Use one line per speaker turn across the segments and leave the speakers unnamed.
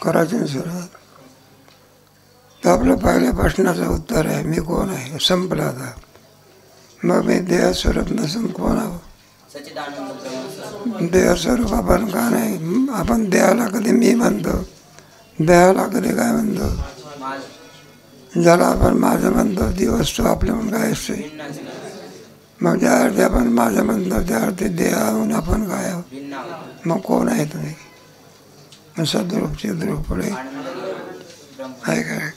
करायची सुरुवात. तर आपलं पहिल्या प्रश्नाचं उत्तर आहे, मी कोण आहे, संपलं आता. मग मी देहस्वरूप नसून कोण आहो? देहस्वरूप आपण का नाही? आपण देहाला कधी मी म्हणतो, देहाला कधी काय म्हणतो? ज्याला आपण माझं म्हणतो ती वस्तू आपल्या म्हणून काय असते. मग ज्या अर्थी आपण माझं म्हणतो त्या अर्थी देहाहून आपण काय आहोत? मग कोण आहे तुम्ही? सद्रूप चिद्रूप पुढे आहे काय?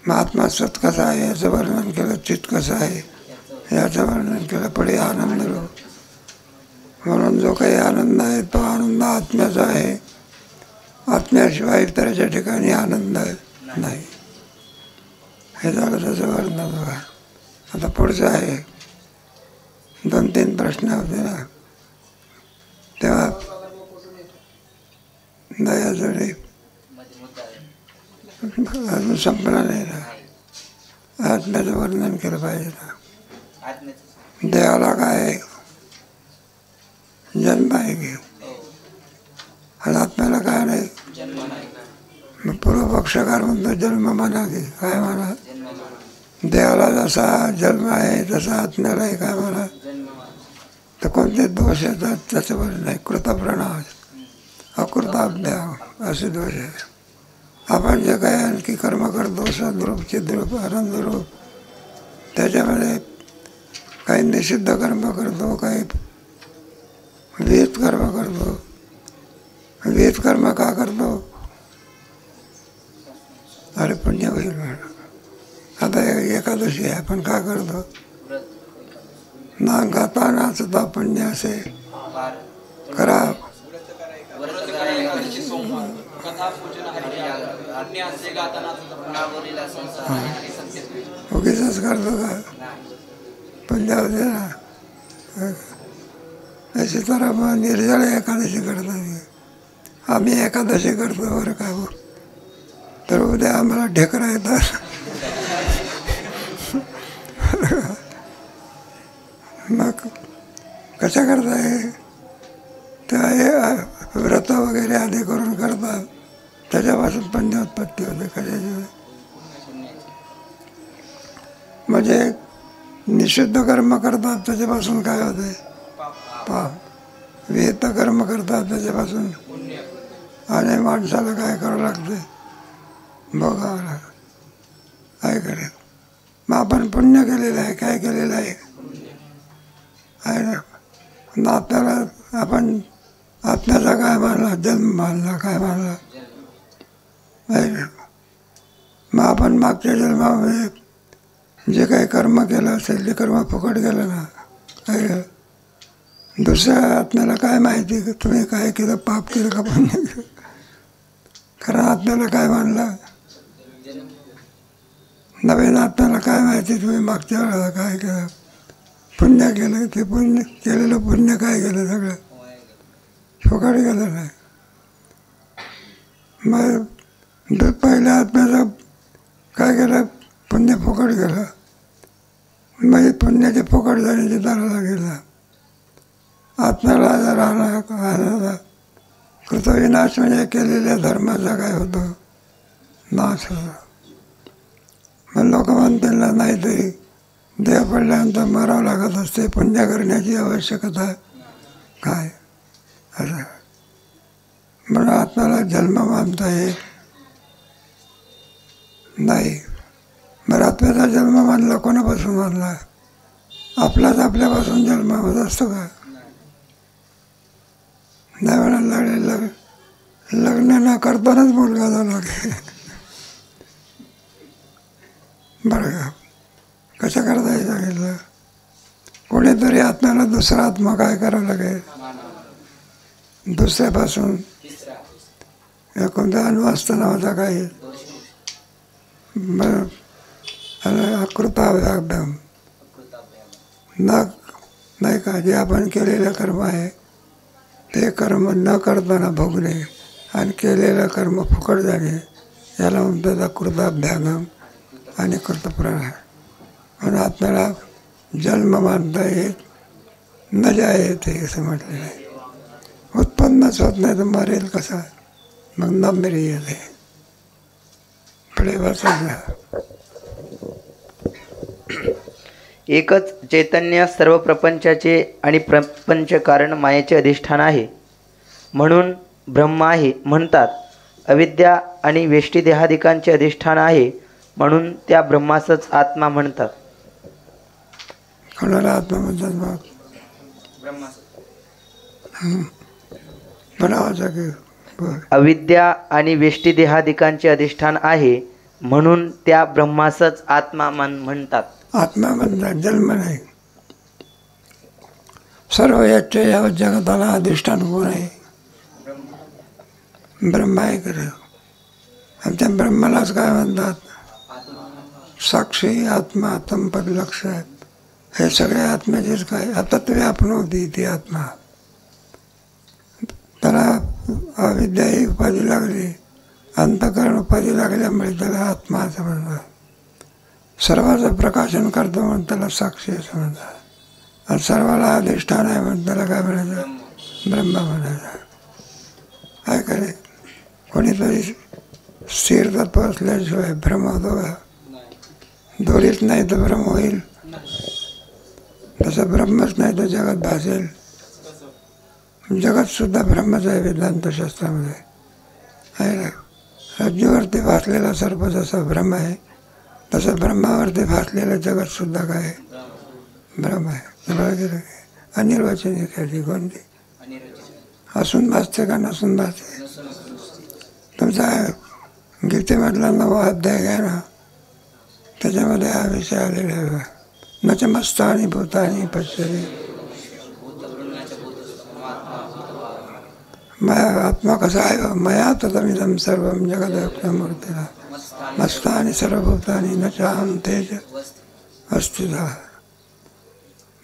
मग आत्मा सत कसा आहे याचं वर्णन केलं, चित्त कसं आहे याचं वर्णन केलं, पुढे आनंद रूप. म्हणून जो काही आनंद आहे तो आनंद आत्म्याचा आहे. आत्म्याशिवाय इतराच्या ठिकाणी आनंद नाही. हे झालं त्याचं वर्णन बघा. आता पुढचं आहे, 2-3 प्रश्न होते ना तेव्हा नाही अजून संपला नाही ना. आत्म्याचं वर्णन केलं पाहिजे ना. देहाला काय आहे? जन्म आहे की. आणि आत्म्याला काय नाही? मग पूर्वपक्षकार म्हणतो जन्म म्हणा की काय म्हणा? देहाला जसा जन्म आहे तसा आत्म्यालाही काय म्हणा? तर कोणते दोष येतात त्याच्यावर नाही. कृतप्रणाम, अकृताभ्याम असे दोष आहेत. आपण जे काही आणखी कर्म करतो, सद्रूप चिद्रूप आनंदरूप, त्याच्यामध्ये काही निषिद्ध कर्म करतो, काही विहित कर्म करतो. विहित कर्म का करतो? अरे पुण्य होईल म्हणून. आता एकादशी आहे, आपण का करतो? ना गाता नाचता पुण्य असे करा. उगीच करतो का? पुण्य होते ना. अशी तर मग निर्जळ एकादशी करतो. आम्ही एकादशी करतो बरं का. तर उद्या आम्हाला ढेकरा येतात. मग कशा करताय? तेव्हा हे व्रत वगैरे आधी करून करतात, त्याच्यापासून पुण्योत्पत्ती होते. कशाची? म्हणजे निषिद्ध कर्म करतात त्याच्यापासून काय होते? पाप. विहित कर्म करतात त्याच्यापासून. आणि माणसाला काय करावं लागते? बघावं लागतं. काय करेल? मग आपण पुण्य केलेलं आहे. काय केलेलं आहे? ना. आपल्याला आपण आत्म्याचा काय मानला? जन्म मानला. काय मानला? मग आपण मागच्या जन्मामध्ये जे काही कर्म केलं असेल ते कर्म फुकट गेलं ना. काय केलं? दुसऱ्या आत्म्याला काय माहिती की तुम्ही काय केलं, पाप केलं का पुण्य केलं? कारण आत्म्याला काय मानलं? नवीन आत्म्याला काय माहिती तुम्ही मागच्या वेळेला काय केलं, पुण्य केलं. ते पुण्य केलेलं पुण्य काय केलं? सगळं फुकट गेलं नाही. मग पहिल्या आत्म्याचं काय केलं? पुण्य फुकट गेलं. म्हणजे पुण्याची फुकट जाण्याची दाराला गेला. आत्म्याला राहणार कृतविनाश म्हणजे केलेल्या धर्माचा काय होतो? नाश होतो. मग लोक म्हणतील ना, नाही तरी देह पडल्यानंतर मरावं लागत असते, पुण्य करण्याची आवश्यकता काय? असं म्हणून आत्म्याला जन्म मानता येत नाही. मग आत्म्याचा जन्म मानला कोणापासून मानला? आपलाच आपल्यापासून जन्म होत असतो का? नाही म्हणायला लग्न न करतानाच मुलगा झाला की. बरं का? कसं करता येईल सांगितलं? कोणीतरी आत्म्याला दुसरा आत्मा काय करावं लागेल? दुसऱ्यापासून कोणत्या अणुअस्त्र नावाचा काही अकृताभ्याम नाही का? जे आपण केलेलं कर्म आहे ते कर्म न करताना भोगणे आणि केलेलं कर्म फुकट जाणे याला म्हणतात अकृताभ्यागम आणि कृतप्रणाम. म्हणून आत्म्याला जन्म मानता येत न जायते असं म्हटलेलं आहे. उत्पन्नच होत नाही तर मरेल कसा? मग न मेरी येते. पुढे वाचायला.
एकच चैतन्य सर्व प्रपंचाचे आणि प्रपंच कारण मायेचे अधिष्ठान आहे म्हणून ब्रह्म आहे म्हणतात. अविद्या आणि वेष्टी देहादिकांचे अधिष्ठान आहे म्हणून त्या ब्रह्मासच आत्मा म्हणतात.
कोणाला आत्मा म्हणतात मग? म्हणावं की
अविद्या आणि वेष्टी देहादिकांचे अधिष्ठान आहे म्हणून त्या ब्रह्मासच आत्मा म्हणतात.
आत्मा म्हणतात, जन्म नाही. सर्व याच्या या जगताला अधिष्ठान कोण आहे? ब्रह्म आहे खरं. आणि त्या ब्रह्मालाच काय म्हणतात? साक्षी आत्मा, तंपद लक्ष आहेत. हे सगळे आत्म्याचेच काय तत्वे आपण होती ती आत्मा. त्याला अविद्या ही उपाधी लागली, अंतःकरण उपाधी लागल्यामुळे त्याला आत्मा असं म्हणतात. सर्वाचं प्रकाशन करतो म्हणून त्याला साक्षी असं म्हणतात. आणि सर्वाला अधिष्ठान आहे म्हणून त्याला काय म्हणायचं? ब्रह्म म्हणायचं. काय करे कोणीतरी स्थिर तत्व असल्याशिवाय भ्रम होतो का? दोरीच नाही तर भ्रम होईल. तसं ब्रह्मच नाही तर जगत भासेल. जगतसुद्धा ब्रह्मच आहे वेदांतशास्त्रामध्ये आहे ना. रज्जूवरती भासलेला सर्प जसा भ्रम आहे तसं ब्रह्मावरती भासलेलं जगतसुद्धा काय ब्रह्म आहे. अनिर्वचनीय ख्याती कोणती? असून भासते का नसून भासते? तुमचा गीतेमधला 9वा अध्याय घ्या ना, त्याच्यामध्ये हा विषय आलेला आहे. न च मस्तानी भूतानी पश्यति. आत्मा कसा आहे? मया तदमिदं सर्वं जगद्व्याप्तमूर्तिना मस्तानि सर्वभूतानि न चाहं तेज अस्तितः.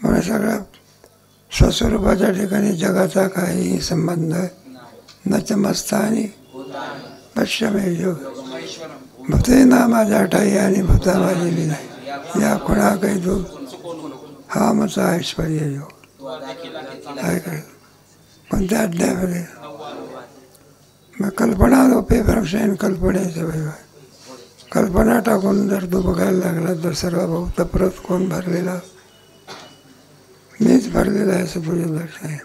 म्हणून सगळं स्वस्वरूपाच्या ठिकाणी जगाचा काही संबंध न च मस्तानी पश्य मे योग. भूते ना माझ्या ठाई आणि भूता माझी मी नाही. या खुणा काही दूर हा मचा ऐश्वर्य योग आहे काय? कोणत्या अध्यायामध्ये? मग कल्पना लोपे भ्रमशयन कल्पनेचं वैभव. कल्पना टाकून जर तू बघायला लागला तर सर्व भौत परत कोण भरलेला? मीच भरलेला आहे असं तुझं लक्ष आहे.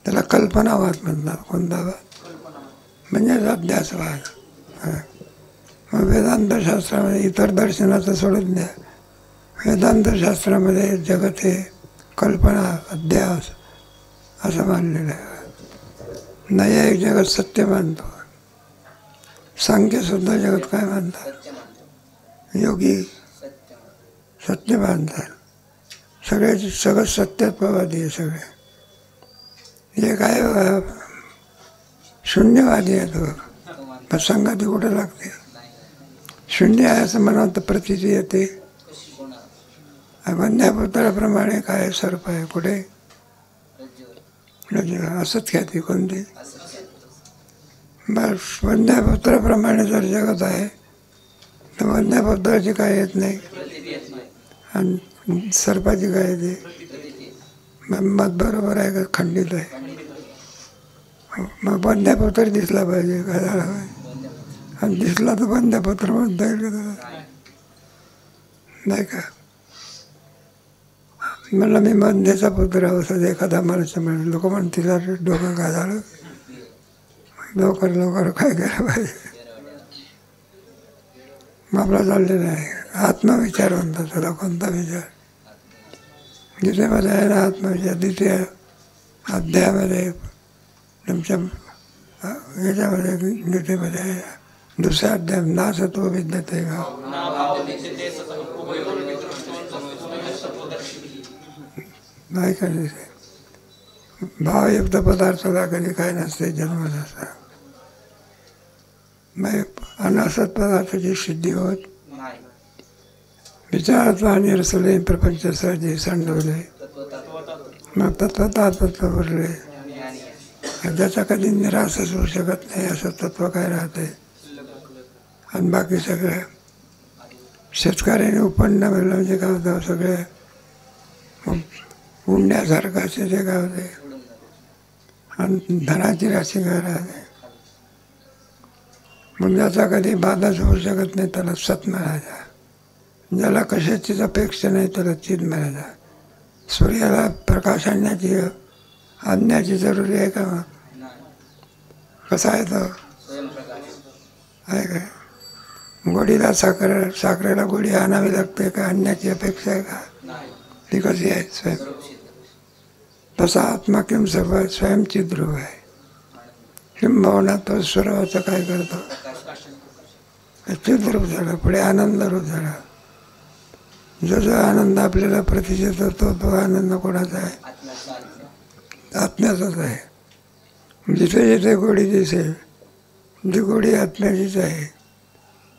त्याला कल्पनावाद म्हणतात. कोणता वाद? म्हणजेच अध्यासवाद. मग वेदांतशास्त्रामध्ये इतर दर्शनाचं सोडून द्या. वेदांतशास्त्रामध्ये जगत हे कल्पना अध्यास असं मानलेलं आहे. नैयायिक जगत सत्य मानतो. सांख्यसुद्धा जगत काय मानतात? योगी सत्य मानतात. सगळं सत्यत्ववादी आहे सगळे. हे काय शून्यवादी आहे तो. पण संगती कुठे लागते? शून्य आहे असं म्हणावं तर प्रतीती येते. वंद्यापुत्राप्रमाणे काय सर्प आहे कुठे? असंच ख्याती कोणती? बस वंद्यापुत्राप्रमाणे जर जगत आहे तर वंद्यापुत्राची काय येत नाही आणि सर्पाची काय येते? मत बरोबर आहे का खंडित आहे? मग वंद्यापुत्र दिसला पाहिजे काय झाला पाहिजे. आणि दिसला तर वंद्यापुत्र म्हणता येईल का त्याला? नाही का? म्हणलं मी वंद्याचा पुत्र असं एखादा माणूस म्हणून लोक म्हणतील डोकं काय झालं? लवकर काय केलं पाहिजे? मग आपला चाललेलं आहे आत्मविचार म्हणतात त्याला. कोणता विचार? गीतेमध्ये आहे ना आत्मविचार. द्वितीय अध्यायामध्ये तुमच्या याच्यामध्ये गीतेमध्ये आहे. दुसऱ्या अध्याय नासत्व विद्यते का? नाही का? भावयुक्त पदार्थाला कधी काय नसते, जन्म नसता. मग अनासत पदार्थाची सिद्धी होत. विचारात्मा निरसले प्रपंच सहजे संडवले. मग तत्वता तत्व भरले. ज्याचा कधी निराशच होऊ शकत नाही असं तत्व काय राहते. आणि बाकी सगळं शेतकऱ्याने उपन्न मिळलं म्हणजे काय होतं? सगळे उडण्यासारखं असे जे काय होते. आणि धनाची राशी काय राहते. मग ज्याचा कधी बाधाच होऊ शकत नाही त्याला सत म्हणायचा. ज्याला कशाचीच अपेक्षा नाही त्याला चित म्हणायचा. सूर्याला प्रकाश आणण्याची जरुरी आहे का? कसा आहे तो? आहे काय? गोडीला साखरेला गोडी आणावी लागते का? आणण्याची अपेक्षा आहे का? ती कशी आहे? स्वयं. तसा आत्मा किम सर्व स्वयंचिद्रूप आहे. किंबहुना तो सर्वाचं काय करतो? चिद्रूप झाला, पुढे आनंद रूप झाला. जो जो आनंद आपल्याला प्रतिष्ठित होतो तो आनंद कोणाचा आहे? आत्म्याचाच आहे. जिथे जिथे गोडी दिसेल ती गोडी आत्म्याचीच आहे.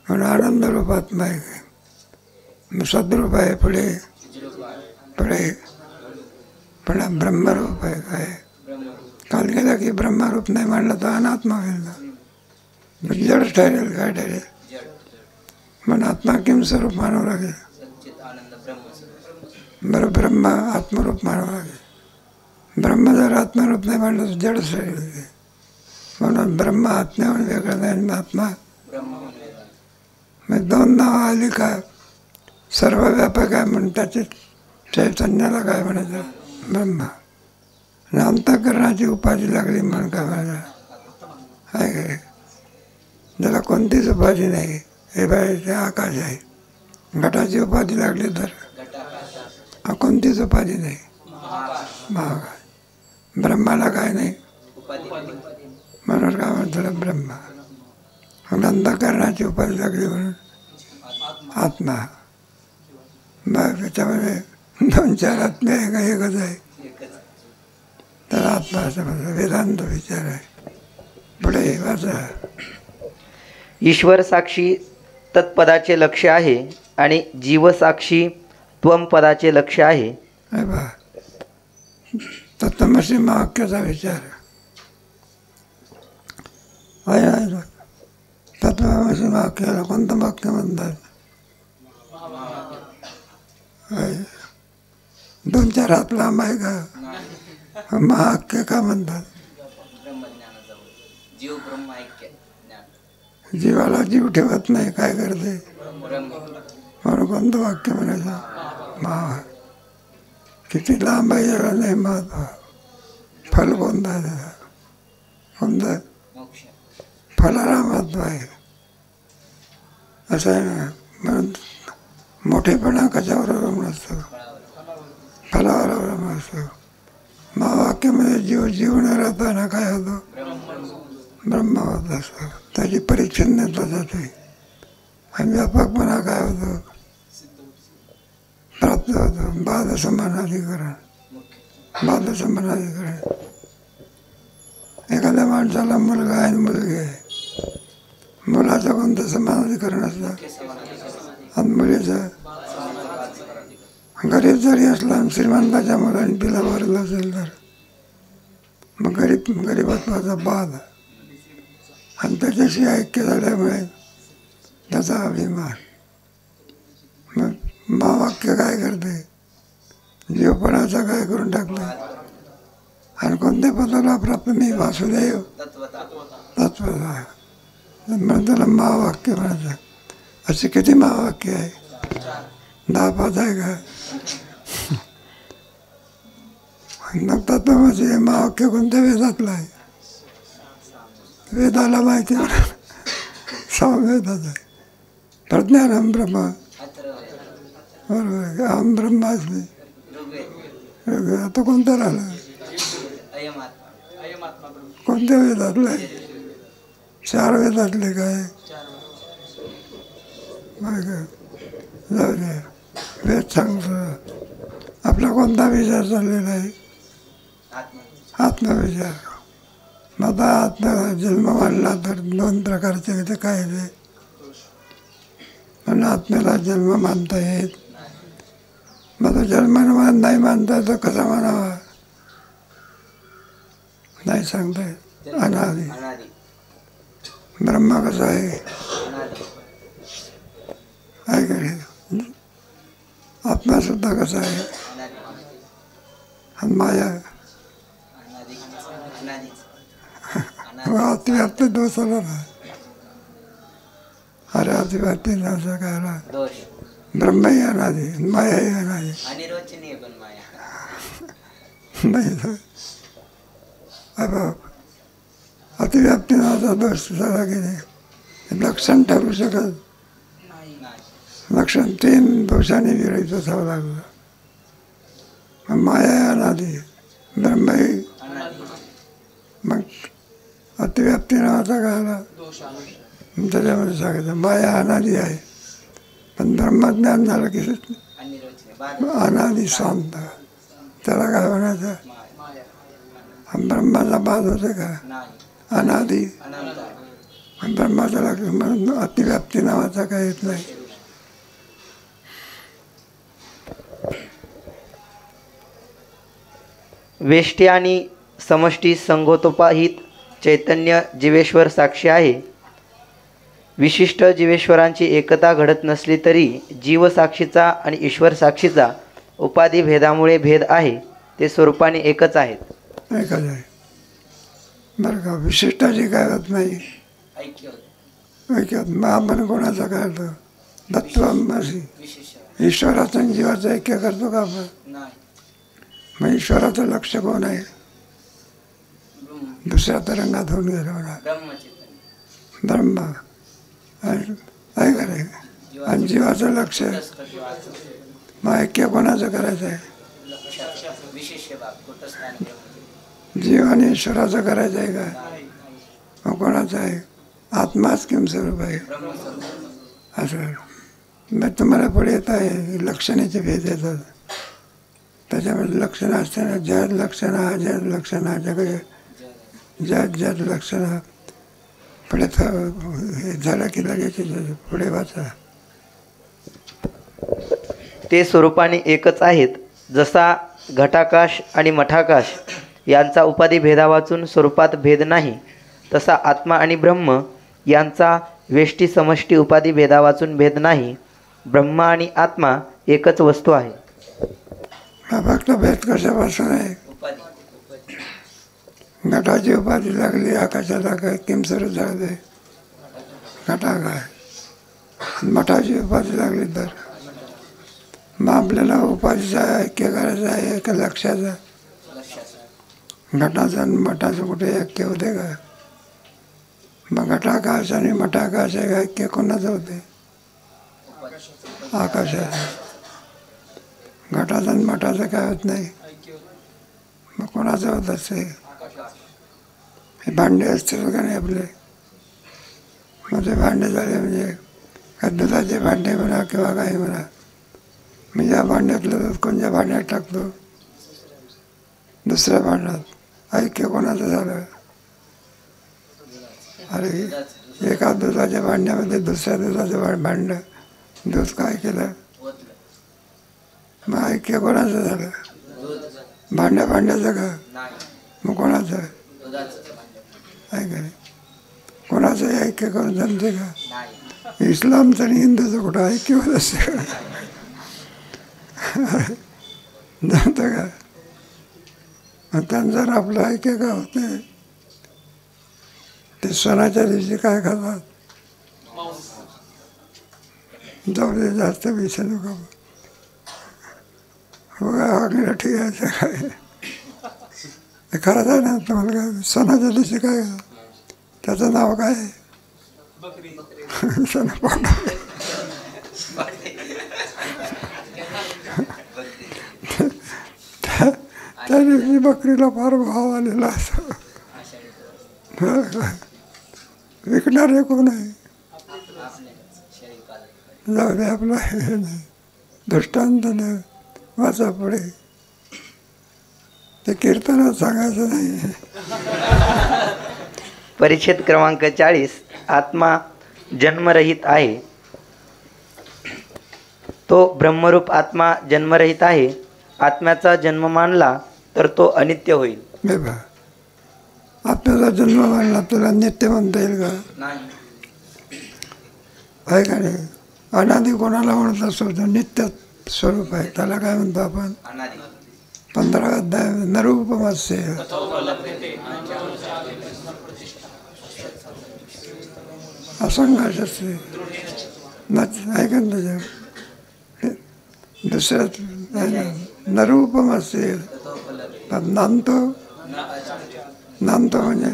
म्हणून आनंद रूप आत्मा आहे. सद्रूप आहे. पुढे पुढे पुढे ब्रह्मरूप आहे. काय काल गेला की ब्रह्मरूप नाही मांडलं तर अनात्मा होईल, जड ठरेल. काय ठरेल? म्हणून आत्मा किम स्वरूप मानावं लागेल. बरं, ब्रह्म आत्मरूप मानावं लागेल. ब्रह्म जर आत्मरूप नाही मांडलं तर जड ठरेल. म्हणून ब्रह्म आत्म्याहून वेगळं नाही आणि आत्मा मग दोन नावं आली का? सर्व व्यापक आहे म्हणून त्याचे चैतन्याला काय म्हणायचं? ब्रह्म. आणि अंतःकरणाची उपाधी लागली म्हणून काय म्हणायचं? आहे काय? ज्याला कोणतीच उपाधी नाही, हे बाहेर ते आकाश आहे. घटाची उपाधी लागली तर कोणतीच उपाधी नाही, महाकाश. ब्रह्माला काय नाही म्हणून काय म्हणतात? ब्रह्मा. अंतःकरणाची उपाधी लागली म्हणून आत्मा. मग त्याच्यामध्ये दोन चार आत्मे आहे का एकच आहे? तर आत्मा असं म्हणतात. वेदांत विचार आहे. पुढे वाचा.
ईश्वर साक्षी तत्पदाचे लक्ष आहे आणि जीवसाक्षी त्वम पदाचे लक्ष आहे.
बा तत्त्वमसी वाक्याचा विचार आहे. तत्त्वमसी वाक्याला कोणतं वाक्य म्हणतात? दोन चार हात लांब आहे का? महावाक्य का म्हणतात? जीवाला जीव ठेवत नाही, काय करते? म्हणून कोणतं वाक्य म्हणायचं? महावाक्य. किती लांब आहे याला नाही महत्व. फल कोणतं आहे त्याला? कोणतं? फलाला महत्व आहे. असं आहे ना. म्हणून मोठेपणा कशावर अवलंबून असतो? फलावर अवलंबून असतो. महावाक्यामध्ये जीव जीवन राहताना काय होतं? ब्रह्म होत असतो. त्याची परिच्छिन्नता जाते आणि व्यापकपणा काय होतो? प्राप्त होतं. बाधसमानाधिकरण. बाधसमानाधिकरण. एखाद्या माणसाला मुलगा आहे आणि मुलगी आहे. मुलाचं कोणतं समानाधिकरण असतं? आणि मुलीचं गरीब जरी असला आणि श्रीमंताच्या मुलाने तिला भरलं असेल तर मग गरीबत्वाचा बाध आणि त्याच्याशी ऐक्य झाल्यामुळे त्याचा अभिमान. मग महावाक्य काय करते? जीवपणाचा काय करून टाकलं. आणि कोणत्या पदाला प्राप्त? मी वासुदेव तत्वता. म्हणून त्याला महावाक्य म्हणायचं. असे किती महावाक्य आहे? 10-5 आहे का? मग तत्वमसी हे महावाक्य कोणत्या वेदातलं आहे? वेदाला माहिती आहे. सामवेदाचं आहे. प्रज्ञानम ब्रह्म. बरोबर आहे. अहम ब्रह्मास्मी. आता कोणतं राहिलं? कोणत्या वेदातलं आहे? 4 वेदातले काय? जाऊ दे. वेद सांगतो. आपला कोणता विचार चाललेला आहे? आत्मविचार. मग आत्मा जन्म मानला तर 2 प्रकारचे ते काय आहे? पण आत्म्याला जन्म मानता येत. मग तो जन्म नाही मानता तर कसा मानावा? नाही सांगता येत. अनादि. ब्रह्मा कसा आहे? काय करे? आत्मा सुद्धा कसा आहे? आणि माया अतिव्याप्त दोषाला अरे अतिव्याप्ती नावाचा कायला
दोष
ब्रह्मही अनादी मायाही अनादी
अनिर्वचनीय पण माया
नाही तर अतिव्याप्ती नावाचा दोष झाला की नाही लक्षण ठरू शकत लक्षण 3 दोषांनी विरहित असावं लागलं. माया अनादी ब्रह्मही मग अतिव्याप्ती नावाचा कायला त्याच्यामध्ये सांगायचं माया अनादी आहे पण ब्रह्मज्ञान झालं की अनादी शांत त्याला काय म्हणायचं ब्रह्माचा बाद होते का अनादी ब्रह्माचा लक्ष म्हणून अतिव्याप्ती नावाचा काही येत नाही.
वेष्टी आणि समष्टी संगोतोपाहित चैतन्य जीवेश्वर साक्षी आहे. विशिष्ट जीवेश्वरांची एकता घडत नसली तरी जीव साक्षीचा आणि ईश्वर साक्षीचा उपाधी भेदामुळे भेद आहे. ते स्वरूपाने एकच आहेत.
एकच आहे बरं का. विशिष्टाची काय होत नाही ऐक्यात मग आपण कोणाचा काय होतो तत्त्वमसी ईश्वराचं आणि जीवाचं ऐक्य करतो का आपण. मग ईश्वराचं लक्ष कोण आहे दुसऱ्या तरंगात होऊन गेलं म्हणा ब्रह्म आहे का रे आणि जीवाचं लक्ष मग ऐक्य कोणाचं करायचं आहे जीव आणि ईश्वराचं करायचं आहे का मग कोणाचं आहे आत्माच किम स्वरूप आहे असं. मग तुम्हाला पुढे येत आहे लक्षणाचे भेद येतात त्याच्यामध्ये लक्षण असताना जड लक्षण अजड लक्षण जग जड लक्षण पुढे हे झालं की लगेच पुढे वाचा.
ते स्वरूपाने एकच आहेत. जसा घटाकाश आणि मठाकाश यांचा उपाधी भेदा वाचून स्वरूपात भेद नाही तसा आत्मा आणि ब्रह्म यांचा वेष्टी समष्टी उपाधी भेदा वाचून भेद नाही. ब्रह्म आणि आत्मा एकच वस्तू आहे.
फक्त भेद कशापासून आहे घटाची उपाधी लागली आकाशाला काय किमसर झाले घटा काय मठाची उपाधी लागली तर मग आपल्याला उपाधीचा ऐक्य करायचं आहे का लक्षाचा घटाचं आणि मठाचं कुठे ऐक्य होते का. मग घटाकाश आणि मठाकाश ऐक्य कोणाचं होते आकाशाचं. घटाचं आणि मठाचं काय होत नाही मग कोणाचं होत असते हे भांडे असतील का नाही आपले मग ते भांडे झाले म्हणजे का दुधाचे भांडे म्हणा किंवा काही म्हणा मी ज्या भांड्यातलं दूध कोणत्या भांड्यात टाकतो दुसऱ्या भांड्यात ऐक्य कोणाचं झालं अरे एका दुधाच्या भांड्यामध्ये दुसऱ्या दुधाचं भांडं दूध काय केलं मग ऐक्य कोणाचं झालं भांड्याचं का मग कोणाचं आहे का नाही कोणाचं ऐक्य करून जमते का इस्लामचं आणि हिंदूचं कुठं ऐक्य होत असते जमतं का मग त्यांचं आपलं ऐक्य का होत नाही. ते सणाच्या दिवशी काय खातात जाऊ दे जास्त विषय नको बघा ठीक आहे काय ते खरंच आहे ना तुम्हाला काय सणाच्या दिवशी काय त्याचं नाव काय सण त्या दिवशी बकरीला फार भाव आलेला असं विकणारे कोण आहे जाऊ दे आपला हे नाही दृष्टांत नाही वाचा पुढे ते कीर्तनात सांगायचं नाही.
परिच्छेद क्रमांक 40 आत्मा जन्मरहित आहे. तो ब्रह्मरूप आत्मा जन्मरहित आहे. आत्म्याचा जन्म मानला तर तो अनित्य होईल.
आपल्याला जन्म मानला आपल्याला नित्य म्हणता येईल का आहे का नाही. अनादी कोणाला म्हणत असतो नित्य स्वरूप आहे त्याला काय म्हणतो आपण 15 अध्याय नरूपमस्य असंघर्ष असते ऐका ना त्याच्या दुसऱ्यात नरूपमस्य नांतो नांतो म्हणजे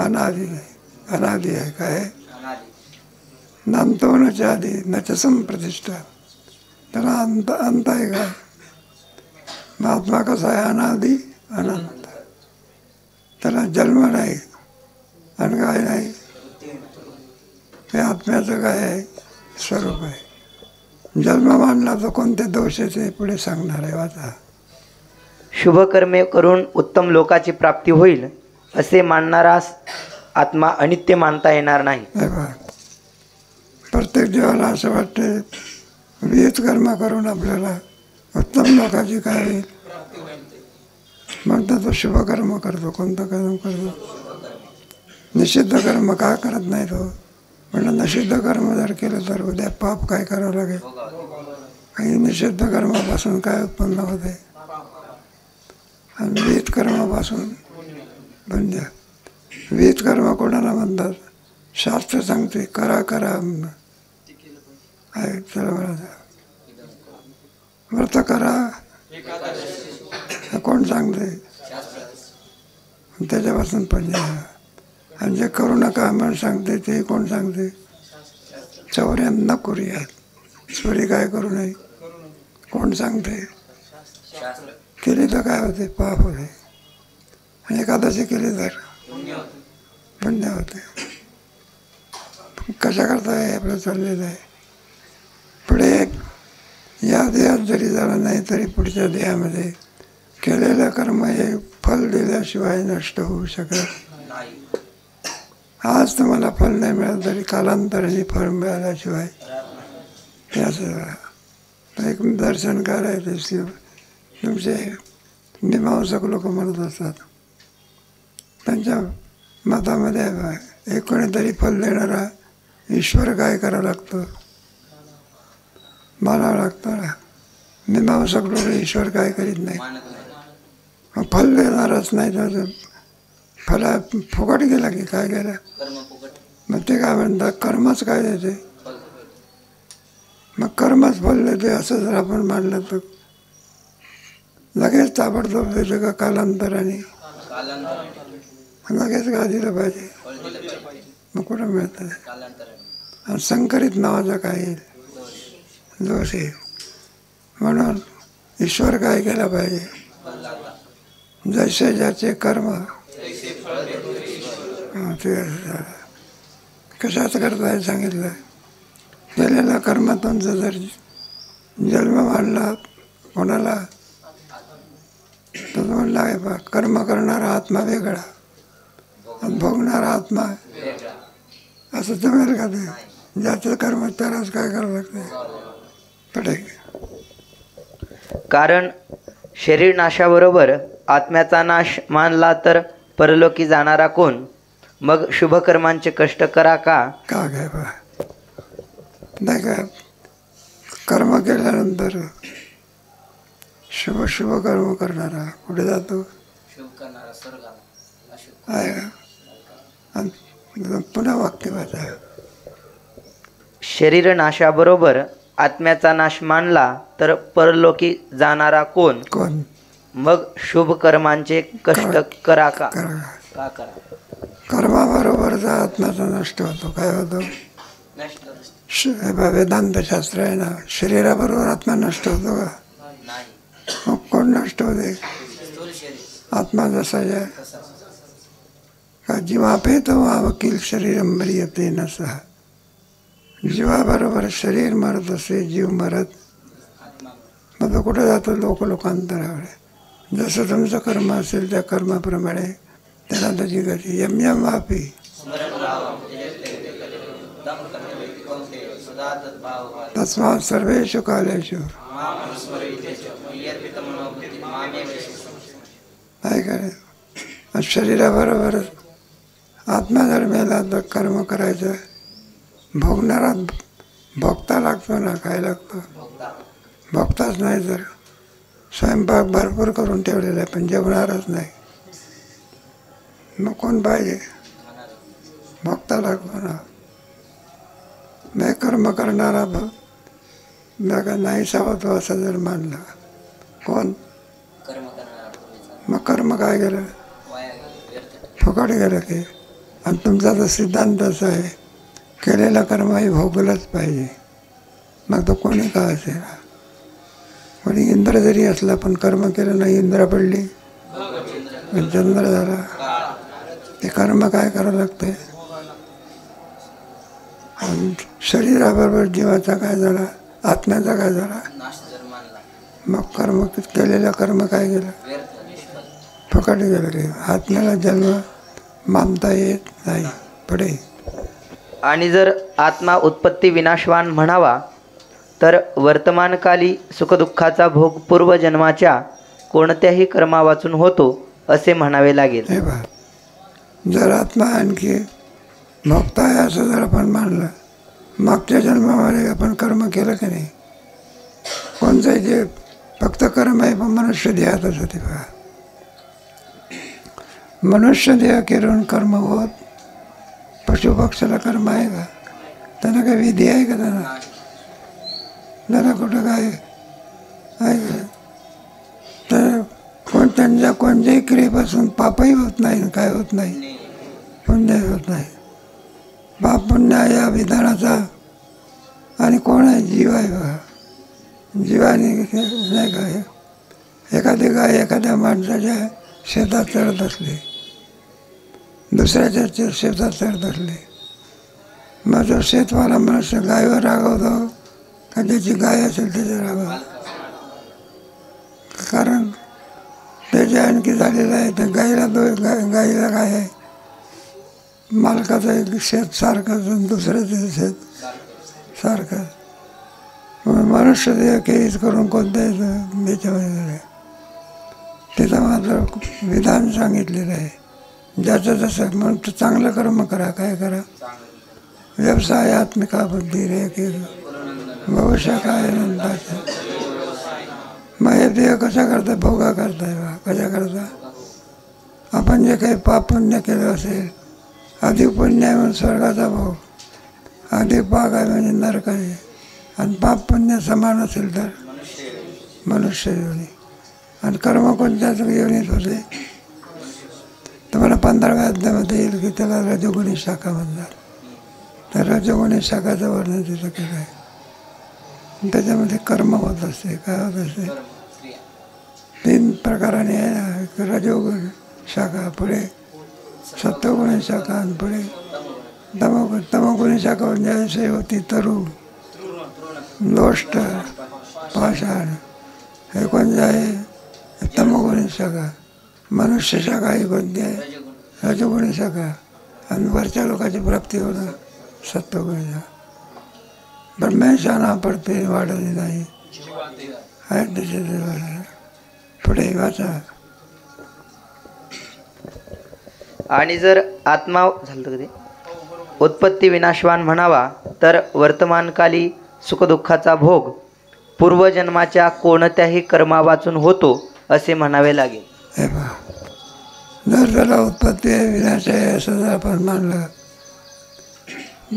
अनादि अनादि आहे. काय नांतो नच आधी नच संप्रतिष्ठा. त्याला अंत अंत आहे का? महात्मा कसा आहे? अनादि अनंत. त्याला जन्म नाही आणि काय नाही. हे आत्म्याचं काय आहे? स्वरूप आहे. जन्म मानला तर कोणते दोष आहे पुढे सांगणार आहे. वाचा.
शुभकर्मे करून उत्तम लोकाची प्राप्ती होईल असे मानणारास आत्मा अनित्य मानता येणार नाही.
प्रत्येक जीवाला असं वाटते विहित कर्म करून आपल्याला उत्तम लोकाची काय होईल म्हणतात. तो शुभकर्म करतो. कोणतं कर्म करतो? निषिद्ध कर्म का करत नाही तो? म्हणलं निषिद्ध कर्म जर केलं तर उद्या पाप काय करावं लागेल. काही निषिद्ध कर्मापासून काय उत्पन्न होते आणि विहित कर्मापासून म्हणजे विहित कर्म कोणाला म्हणतात? शास्त्र सांगते करा करा आहे. चला व्रत करा कोण सांगते? त्याच्यापासून पण आणि जे करू नका म्हणून सांगते ते कोण सांगते? चौर्या न करूयात. चोरी काय करू नये कोण सांगते? केली तर काय होते? पाप होते. आणि एकादशी केली तर पुण्य होते. कशा करता आहे आपलं चाललेलं आहे. पुढे या देहात जरी झालं नाही तरी पुढच्या देहामध्ये केलेलं कर्म हे फल दिल्याशिवाय नष्ट होऊ शकत नाही. आज तुम्हाला फल नाही मिळालं तरी कालांतराने फळ मिळाल्याशिवाय याचं एक दर्शन करायचं. तुमचे मीमांसक लोक म्हणत असतात त्यांच्या मतामध्ये एक कोणीतरी फल देणारा ईश्वर काय करावं लागतं? मानावं लागतं. मीमांसक लोक ईश्वर काय करीत नाही. मग फल देणारच नाही तर फला फुकट गेला की काय गेला. मग ते काय म्हणतात? कर्मच काय देते. मग कर्मच फल देते असं जर आपण मानलं तर लगेच ताबडतोब देते का कालांतराने? लगेच का दिलं पाहिजे? मग कुठं मिळतं? आणि संकरित नावाचा काय येईल? दोष येईल. म्हणून ईश्वर काय केलं पाहिजे? जैसे ज्याचे कर्म ते कशाच करताय सांगितलं. केलेल्या कर्मातून जर जन्म मानला कोणाला तर म्हणला आहे बा कर्म करणारा आत्मा वेगळा आणि भोगणारा आत्मा असं जमेल का? ते ज्याचं कर्म त्यालाच काय करावं लागते. पडेल.
कारण शरीर नाशाबरोबर आत्म्याचा नाश मानला तर परलोकी जाणारा कोण? मग शुभकर्मांचे कष्ट करा का?
का काय बा नाही का? कर्म केल्यानंतर शुभ शुभ कर्म करणारा कुठे जातो? आहे का? आणि पुन्हा वाक्य वाचा.
शरीर नाशाबरोबर आत्म्याचा नाश मानला तर परलोकी जाणारा कोण?
कोण?
मग शुभ कर्मांचे कष्ट करा का? का करा?
कर्माबरोबरचा आत्म्याचा नष्ट होतो. काय होतो? वेदांत शास्त्र आहे ना. शरीराबरोबर आत्मा नष्ट होतो का? मग कोण नष्ट होते? आत्मा जसा आहे का जीवापेत वा वकील शरीर मरियते नसा. जीवाबरोबर शरीर मरत असे जीव मरत. मग तो कुठं जातो? लोकांतरावर. जसं तुमचं कर्म असेल त्या कर्माप्रमाणे त्याला त्याची गती. यम यम वापी तस्मात सर्वेषु कालेषु काय करे. शरीराबरोबर आत्मा जर मेला तर कर्म करायचं. भोगणारा भोगता लागतो ना. काय लागतो? भोगताच नाही तर स्वयंपाक भरपूर करून ठेवलेला आहे पण जेवणारच नाही. मग कोण पाहिजे? भोगता लागतो ना. मी कर्म करणारा मी का नाहीसा होतो असं जर मानलं, कोण मग कर्म काय केलं? फुकट गेलं की. आणि तुमचा तर सिद्धांतच आहे, केलेलं कर्म हे भोगलंच पाहिजे, मग तो कोणी का असेल. कोणी इंद्र जरी असला पण कर्म केलं नाही, इंद्र पडली, चंद्र झाला. ते कर्म काय करावं लागते. आणि शरीराबरोबर जीवाचा काय झाला, आत्म्याचा काय झाला. मग कर्म केलेलं कर्म काय गेलं, फुकट गेलं रे. आत्म्याला जन्म मानता येत नाही पुढे.
आणि जर आत्मा उत्पत्ती विनाशवान म्हणावा तर वर्तमानकाली सुखदुःखाचा भोग पूर्वजन्माच्या कोणत्याही कर्मा वाचून होतो असे म्हणावे लागेल.
हे बघ, जर आत्मा आणखी भोगता आहे असं जर आपण मानलं, मागच्या जन्मामध्ये आपण कर्म केलं की नाही, कोणतंही जे फक्त कर्म आहे पण मनुष्य देहातच होते. बघा, मनुष्य देह केलं कर्म होत, पशुपक्षाला कर्म आहे का? त्यांना काही विधी आहे का? त्यांना कुठं काय आहे का? तर त्यांच्या कोणत्याही क्रियेपासून पापही होत नाही, काय होत नाही, पुण्यही होत नाही. पाप पुण्य या विधानाचा आणि कोण आहे? जीव आहे. बघा, जीवाने नाही काय, एखादी गाय एखाद्या माणसाच्या शेतात चढत असली, दुसऱ्याच्या शेतात चढत असली, मग तो शेतवाला मनुष्य गायीवर रागवतो का ज्याची गाय असेल त्याच्या रागवतो? कारण त्याचे आणखी झालेलं आहे. तर गाईला गाईला काय आहे, मालकाचं एक शेत सारखंच, दुसऱ्याचं शेत सारखं. मनुष्य देह केस करून कोणत्याही त्याच्यामध्ये तिथं मात्र विधान सांगितलेलं आहे, ज्याचं जसं म्हणून तर चांगलं कर्म करा. काय करा? व्यवसायात्मिका बुद्धी रे की भविष्य काय नंतर. मग हे देह कशा करता? भोगा करताय. बा कशा करता? आपण जे काही पाप पुण्य केलं असेल, अधिक पुण्य आहे म्हणून स्वर्गाचा भोग, अधिक पाप आहे म्हणजे नरक आहे, आणि पाप पुण्य समान असेल तर मनुष्य योनी. आणि कर्म कोणत्याच योनीत होते? तुम्हाला 15व्या अध्यायामध्ये येईल की त्याला रजोगुणी शाखा म्हणतात. तर रजोगुणी शाखाचं वर्णन तिथं केलं आहे. त्याच्यामध्ये कर्म होत असते. काय होत असते? 3 प्रकाराने आहे. रजोगुणी शाखा, पुढे सत्वगुणी शाखा, आणि पुढे तमोगुणी शाखा म्हणजे अशी होती तरु, लोष्ट, पाषाण. हे कोणते आहे? तमोगुणी शाखा. मनुष्य शाखा ही कोणती आहे? रजोगुणी शाखा. आणि वरच्या लोकांची प्राप्ती होणं सत्वगुणी शाखा. ब्रह्मेशाना पडते वाढत नाही आहे त्याचे. पुढे वाचा.
आणि जर आत्मा झालं कधी उत्पत्ती विनाशवान म्हणावा तर वर्तमानकाली सुखदुःखाचा भोग पूर्वजन्माच्या कोणत्याही कर्मा वाचून होतो असे म्हणावे लागेल.
हे पहा, जर त्याला उत्पत्ती आहे विनाश आहे असं जर आपण मानलं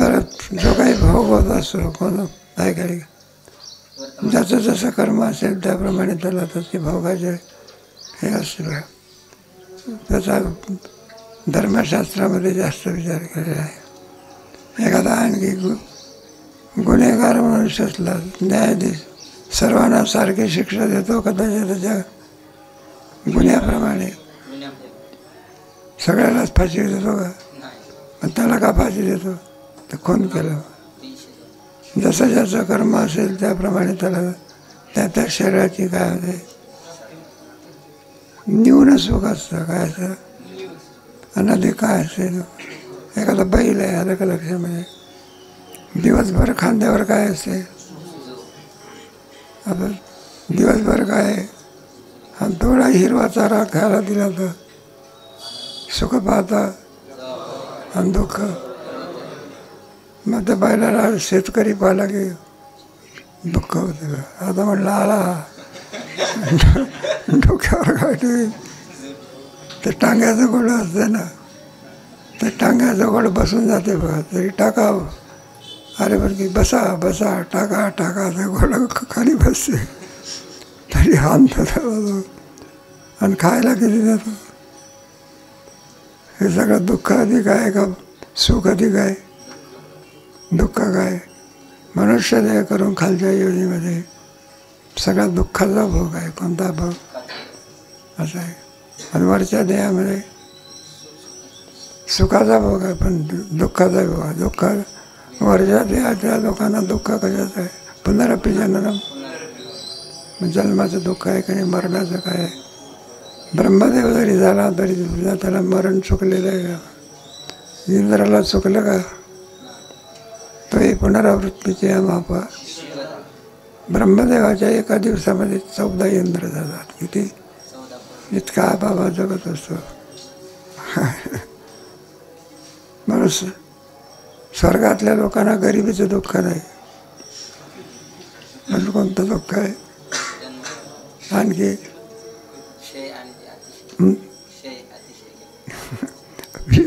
तर जो काही भोग होत असतो कोण काय काही ज्याचं जसं कर्म असेल त्याप्रमाणे त्याला त्याचे भोगाचे हे असते. त्याचा धर्मशास्त्रामध्ये जास्त विचार केलेला आहे. एखादा आणखी गुन्हेगार मनुष्य असला, न्यायाधीश सर्वांना सारखी शिक्षा देतो कदाचित त्याच्या गुन्ह्याप्रमाणे. सगळ्यालाच फाशी देतो का? पण त्याला का फाशी देतो? तर खून केलं. जसं ज्याचं कर्म असेल त्याप्रमाणे त्याला त्या शरीराची काय होते न्यून सुख असतं. काय असतं? आणि काय असेल, एखादा बैल आहे आलं का लक्षामध्ये, दिवसभर खांद्यावर काय असते, आपण दिवसभर काय आणि थोडा हिरवा चारा खायला दिला तर सुख पाहता आणि दुःख. मग त्या बैलाला शेतकरी पाहिला की दुःख होते. आता म्हटलं आला डोक्यावर काय ते टांग्याचं गोड असते ना, ते टांग्याचं गोड बसून जाते बघा, तरी टाकावं अरे बरं की बसा बसा टाका टाका असं घोडं खाली बसते तरी हात आणि खायला किती देतो. हे सगळं दुःख अधिक आहे का सुख अधिक आहे? दुःख काय? मनुष्य देह करून खालच्या योनीमध्ये सगळा दुःखाचा भोग आहे. कोणता भोग? असं आहे. आणि वरच्या देहामध्ये सुखाचा भोग आहे पण दुःखाचा भोग आहे. दुःख वरच्या देहाच्या लोकांना दुःख कशाचं आहे? पुनरपि जननम, जन्माचं दुःख आहे काही मरणाचं काय आहे? ब्रह्मदेव जरी झाला तरी सुद्धा त्याला मरण चुकलेलं आहे का? इंद्राला चुकलं का? तोही पुनरावृत्तीचे मापा. ब्रह्मदेवाच्या एका दिवसामध्ये 14 इंद्र जातात. किती? इतका बाबा जगत असतो. म्हणून स्वर्गातल्या लोकांना गरिबीचं दुःख नाही. म्हणजे कोणतं दुःख आहे? आणखी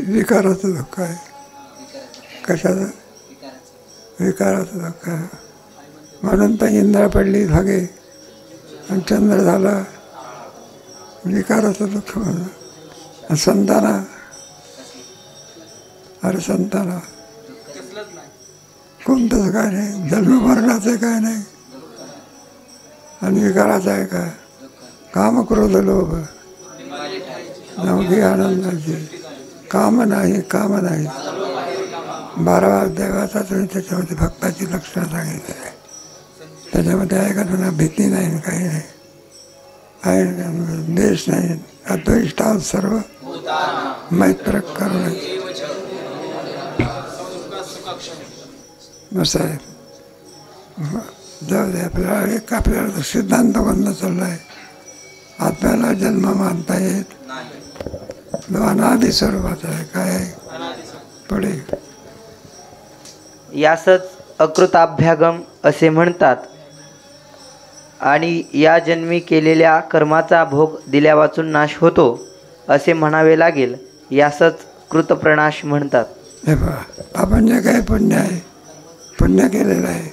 विकाराचं दुःख आहे. कशाचं? विकाराचं दुःख आहे. म्हणून तर इंद्रा पडली भागे आणि चंद्र झाला. विकाराचं दुःख म्हणून. संताना, अरे संताना कोणतंच काय नाही. जन्म मरणाचं काय नाही. आणि विकाराचं आहे काय? काम क्रोध लोभ नवघी आनंदाची. काम नाही काम नाही. 12वा देवाचा तुम्ही त्याच्यामध्ये भक्ताची लक्षणं सांगितली आहे. त्याच्यामध्ये आहे का त्यांना भीती नाही काही नाही आहे. द्वेष नाही. अद्वेष्टा सर्व मैत्र करुण. असं आहे. जाऊ दे. आपल्याला सिद्धांत बंद चालला आहे. आत्म्याला जन्म मानता येत अनादि स्वरूपाचा आहे. काय आहे? पुढे
यासच अकृताभ्यागम असे म्हणतात. आणि या जन्मी केलेल्या कर्माचा भोग दिल्या वाचून नाश होतो असे म्हणावे लागेल. यासच कृतप्रणाश म्हणतात.
हे पहा, आपण जे काही पुण्य आहे, पुण्य केलेलं आहे,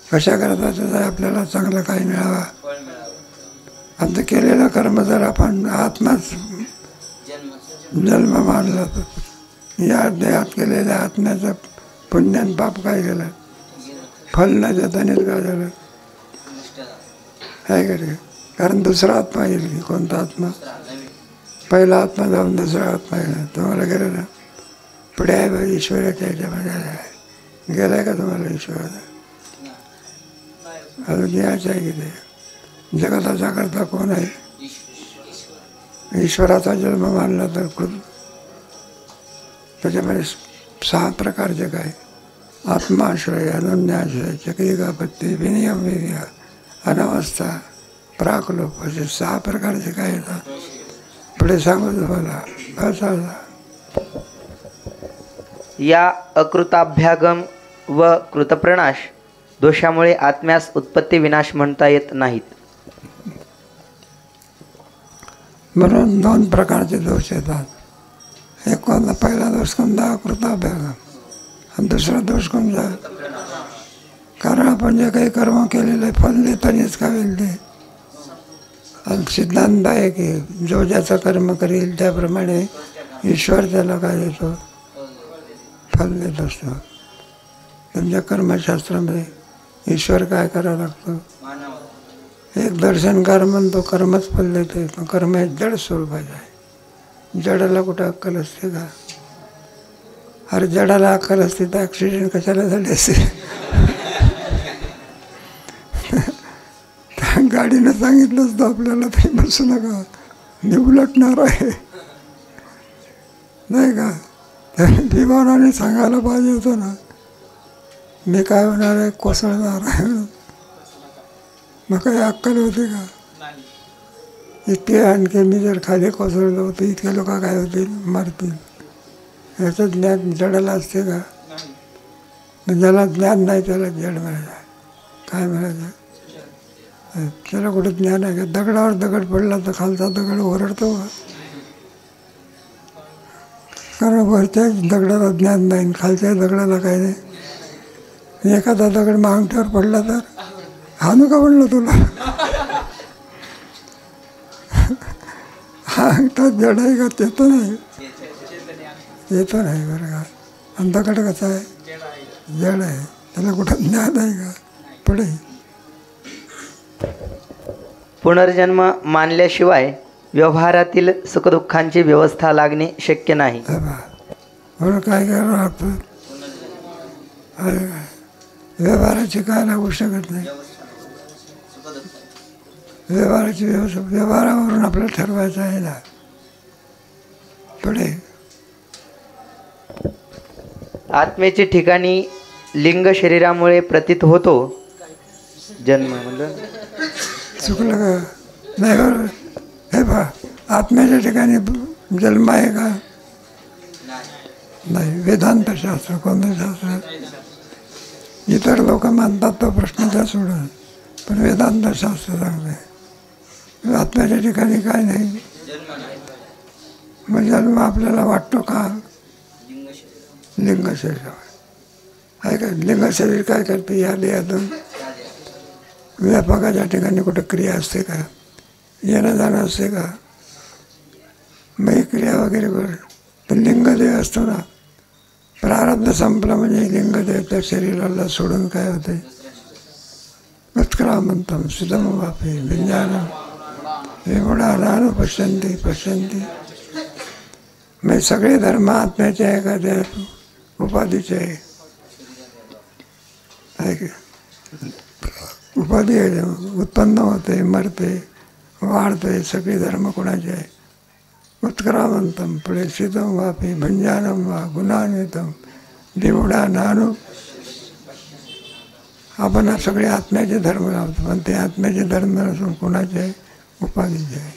कशा करता त्याचा आपल्याला चांगलं काही मिळावा. आमचं केलेलं कर्म जर आपण आत्माच जन्म मानला तर या देहात केलेल्या आत्म्याचं पुण्य आणि पाप काय केलं? फल न देतानेच काय झालं आहे का रे? कारण दुसरा आत्मा येईल की. कोणता आत्मा? पहिला आत्मा जाऊन दुसरा आत्मा येईल. तुम्हाला गेलं ना पुढे आहे बाई ईश्वराच्या ह्याच्यामध्ये आहे. गेला आहे का तुम्हाला ईश्वराचा? अजून यायचं आहे की ते जगताचा करता कोण आहे? ईश्वराचा जन्म मानला तर त्याच्यामध्ये 6 प्रकारचे काय? आत्माश्रय, अनन्याश्रय, चक्रिकापत्ती, विनियम विनिय, अनवस्था, प्राकलोप असे 6 प्रकारचे काय येतात. पुढे सांगू तुम्हाला. बस
या अकृताभ्यागम व कृतप्रणाश दोषामुळे आत्म्यास उत्पत्ती विनाश म्हणता येत नाहीत.
म्हणून 2 प्रकारचे दोष येतात. एक कोणता? पहिला दोष कोणता? अकृताभ्यागम. आणि दुसरा दोष कोणता? कारण आपण जे काही कर्म केलेलं आहे फल देतानीच का होईल ते. आणि सिद्धांत आहे की जो ज्याचं कर्म करेल त्याप्रमाणे ईश्वर त्याला काय देतो? फल देत असतो. तुमच्या कर्मशास्त्रामध्ये ईश्वर काय करावं लागतं? एक दर्शनकार म्हणतो कर्मच फल देते. पण कर्म हे जड स्वरूपाचं आहे. जडाला कुठं अक्कल असते का? अरे जडाला अक्कल असते तर ॲक्सिडेंट कशाला झाले असते? त्या गाडीनं सांगितलं असतं आपल्याला ते बसू नका, मी उलटणार आहे नाही का? त्या विमानाने सांगायला पाहिजे होतं ना, मी काय होणार आहे, कोसळणार आहे. मग काही अक्कल होती का? इतके आणखी मी जर खाली कोसळलो तर इतके लोक काय होतील? मरतील. याचं ज्ञान जडाला असते का? ज्याला ज्ञान नाही त्याला जड म्हणायचं. काय म्हणायचं? त्याला कुठं ज्ञान आहे का? दगडावर दगड पडला तर खालचा दगड ओरडतो का? कारण वरच्या दगडाला ज्ञान नाही, खालच्या दगडाला काय नाही. एखादा दगड मांगठ्यावर पडला तर हानू का म्हणलं तुला? हा अंगठा जड आहे का? ते तर नाही, येतो नाही बरं का. आणि दगड कसा आहे? जड आहे. त्याला कुठं ज्ञान आहे का? पुढे
पुनर्जन्म मानल्याशिवाय व्यवहारातील सुखदुःखांची व्यवस्था लागणे शक्य नाही.
म्हणून काय करावं लागतं? व्यवहाराची काय लागू शकत नाही. व्यवहाराची व्यवस्था व्यवहारावरून आपल्याला ठरवायचं आहे ना. पुढे
आत्मेची ठिकाणी लिंग शरीरामुळे प्रतीत होतो. जन्म म्हणलं
चुकलं का? नाही बरोबर. हे पहा, आत्म्याच्या ठिकाणी जन्म आहे का? नाही. वेदांतशास्त्र कोणतं शास्त्र? इतर लोक मानतात तो प्रश्न त्या सोडून, पण वेदांतशास्त्र सांगते आत्म्याच्या ठिकाणी काय नाही. मग जन्म आपल्याला वाटतो का? लिंग शरीर आहे का? लिंग शरीर काय करते? या देहातून व्यापकाच्या ठिकाणी कुठं क्रिया असते का? येणं जाणं असते का? मग क्रिया वगैरे कर. तर लिंगदेह असतो ना. प्रारब्ध संपला म्हणजे लिंगदेह त्या शरीराला सोडून काय होते? उत्क्रामंतम सुदम वापे विज्ञानम विमुडा नानु पश्यंती पश्यंती. मग सगळे धर्म आत्म्याचे आहे का? त्या उपाधीचे आहे का? उपाधी आहे. उत्पन्न होते, मरते, वाढते. सगळे धर्म कोणाचे आहे? उत्क्रामंतम पुढे शीतम वापी भंजानम वा गुणान्वितम देवडा नानू. आपण सगळे आत्म्याचे धर्म लावतो, पण ते आत्म्याचे धर्म नसून कोणाचे आहे? उपाधीचे आहे.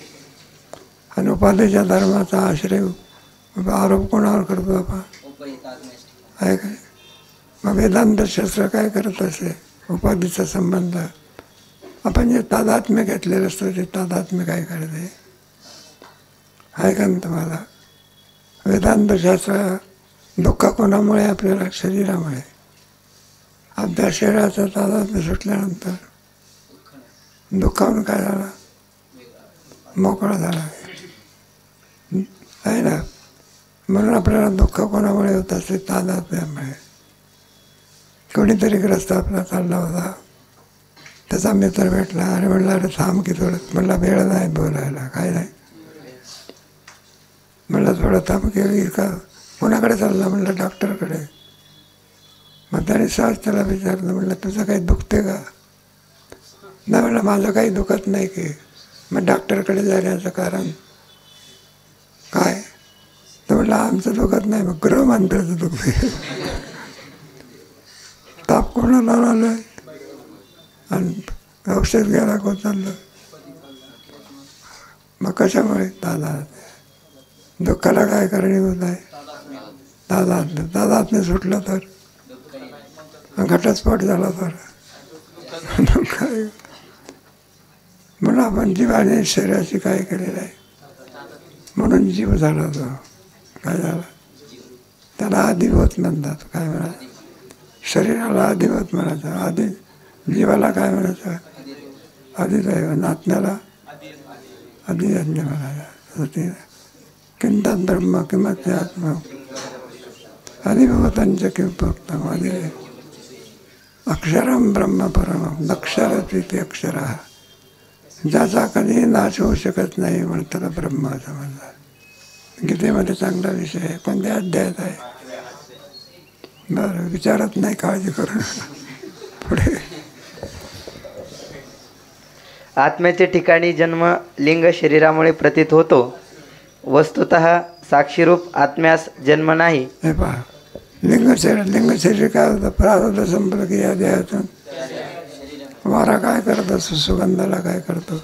आणि उपाधीच्या धर्माचा आश्रय आरोप कोणावर करतो आपण? आहे काय? मग वेदांत शास्त्र काय करत असे? उपाधीचा संबंध आपण जे तादात्म्य घेतलेलं असतं ते तादात्म्य काय करते? आहे का ना तुम्हाला? वेदांतशास्त्र दुःख कोणामुळे? आपल्याला शरीरामुळे. आपल्या शरीराचा तादात्म्य सुटल्यानंतर दुःखावरून काय झाला? मोकळा झाला आहे ना. म्हणून आपल्याला दुःख कोणामुळे होत असते? तादात्म्यामुळे. कोणीतरी ग्रस्त आपला चालला होता, त्याचा मित्र भेटला. अरे म्हणला, अरे थांब की थोडं. म्हणला वेळ नाही बोलायला. काय नाही. म्हणलं थोडं थांब की का? कोणाकडे चालला? म्हणलं डॉक्टरकडे. मग त्याने सहज त्याला विचारलं, म्हणलं तुझं काही दुखते का? नाही म्हणलं माझं काही दुखत नाही की. मग डॉक्टरकडे जाण्याचं कारण काय? तर म्हटलं आमचं दुखत नाही, मग गृहमंत्र्याचं दुखते. ताप कोणाला आलं आणि औषध घ्यायला कोण चाललं? मग कशामुळे? दुःखाला काय कारणीभूत आहे? तादात्म्य सुटलं तर, घटस्फोट झाला तर काय? म्हणून आपण जीवाने शरीराची काय केलेलं आहे? म्हणून जीव झाला तो. काय झाला? त्याला आदिभूत म्हणतात. काय म्हणा? शरीराला आदिभूत म्हणायचं. आधी जीवाला काय म्हणायचं? आदिदैव. आत्म्याला आदियज्ञ म्हणायचं. किंतात ब्रह्म किंमत आत्मा अधिभूतांच किंपक्तम आदि अक्षरम ब्रह्म परम अक्षरती ते अक्षर. ज्याचा कधी नाश होऊ शकत नाही म्हणून त्याला ब्रह्म असं म्हणतात. गीतेमध्ये चांगला विषय आहे. कोणत्या अध्यायात आहे? बरं, विचारत नाही, काळजी करू. पुढे
आत्म्याच्या ठिकाणी जन्म लिंग शरीरामुळे प्रतीत होतो. वस्तुतः साक्षीरूप आत्म्यास जन्म नाही.
हे पहा, लिंग शरीर काय होतं? प्रारब्ध संपलं की या देहातून वारा काय करतो? सुगंधाला काय करतो?